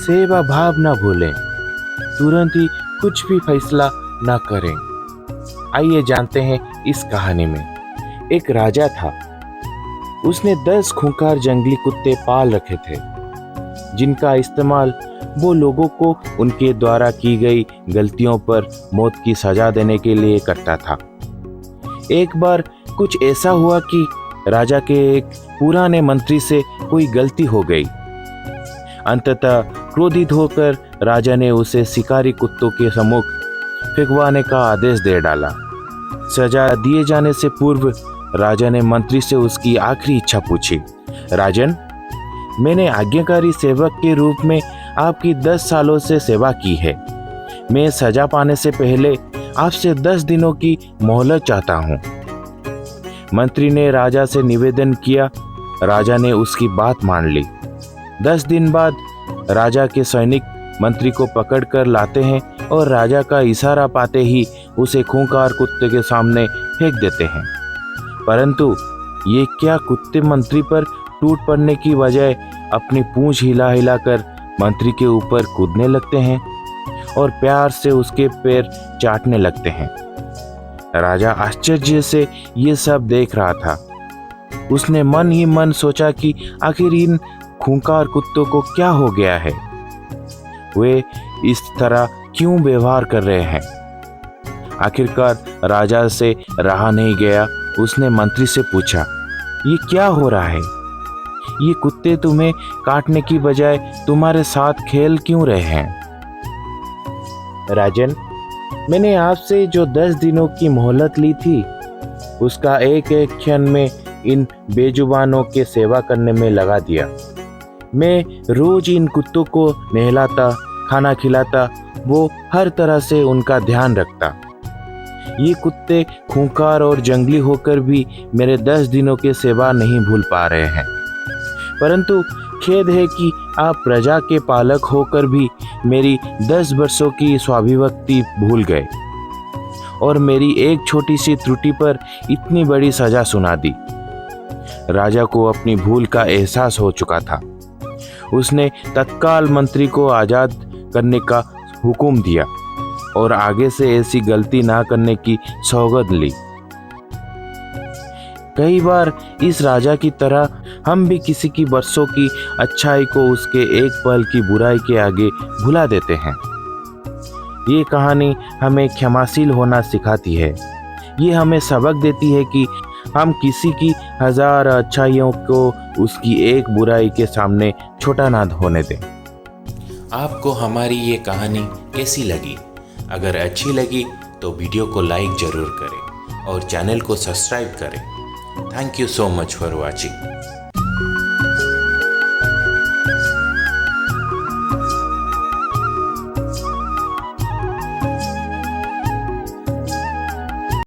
सेवा भाव न भूलें, तुरंत ही कुछ भी फैसला न करें। आइए जानते हैं इस कहानी में। एक राजा था, उसने 10 खूंखार जंगली कुत्ते पाल रखे थे, जिनका इस्तेमाल वो लोगों को उनके द्वारा की गई गलतियों पर मौत की सजा देने के लिए करता था। एक बार कुछ ऐसा हुआ कि राजा के एक पुराने मंत्री से कोई गलती हो गई। अंततः क्रोधित होकर राजा ने उसे शिकारी कुत्तों के सम्मुख फेंकवाने का आदेश दे डाला। सजा दिए जाने से पूर्व राजा ने मंत्री से उसकी आखिरी इच्छा पूछी। राजन, मैंने आज्ञाकारी सेवक के रूप में आपकी 10 सालों से सेवा की है। मैं सजा पाने से पहले आपसे 10 दिनों की मोहलत चाहता हूँ। मंत्री ने राजा से निवेदन किया। राजा ने उसकी बात मान ली। 10 दिन बाद राजा के सैनिक मंत्री को पकड़कर लाते हैं और राजा का इशारा पाते ही उसे खूंखार कुत्ते के सामने फेंक देते हैं। परंतु ये क्या कुत्ते मंत्री पर टूट पड़ने की बजाय अपनी पूंछ हिला हिलाकर मंत्री के ऊपर कूदने लगते हैं और प्यार से उसके पैर चाटने लगते हैं। राजा आश्चर्य से ये सब देख रहा था। उसने मन ही मन सोचा कि आखिर इन खूंखार कुत्तों को क्या हो गया है, वे इस तरह क्यों व्यवहार कर रहे हैं। आखिरकार राजा से रहा नहीं गया। उसने मंत्री से पूछा, ये क्या हो रहा है? ये कुत्ते तुम्हें काटने की बजाय तुम्हारे साथ खेल क्यों रहे हैं? राजन, मैंने आपसे जो 10 दिनों की मोहलत ली थी, उसका एक एक क्षण में इन बेजुबानों के सेवा करने में लगा दिया। मैं रोज इन कुत्तों को नहलाता, खाना खिलाता, वो हर तरह से उनका ध्यान रखता। ये कुत्ते खूंखार और जंगली होकर भी मेरे 10 दिनों के सेवा नहीं भूल पा रहे हैं। परंतु खेद है कि आप प्रजा के पालक होकर भी मेरी 10 वर्षों की स्वाभिव्यक्ति भूल गए और मेरी एक छोटी सी त्रुटि पर इतनी बड़ी सजा सुना दी। राजा को अपनी भूल का एहसास हो चुका था। उसने तत्काल मंत्री को आजाद करने का हुक्म दिया और आगे से ऐसी गलती ना करने की सौगंध ली। कई बार इस राजा की तरह हम भी किसी की वर्षों की अच्छाई को उसके एक पल की बुराई के आगे भुला देते हैं। ये कहानी हमें क्षमाशील होना सिखाती है। ये हमें सबक देती है कि हम किसी की 1000 अच्छाइयों को उसकी एक बुराई के सामने छोटा ना होने दें। आपको हमारी ये कहानी कैसी लगी? अगर अच्छी लगी तो वीडियो को लाइक ज़रूर करें और चैनल को सब्सक्राइब करें। Thank you so much for watching.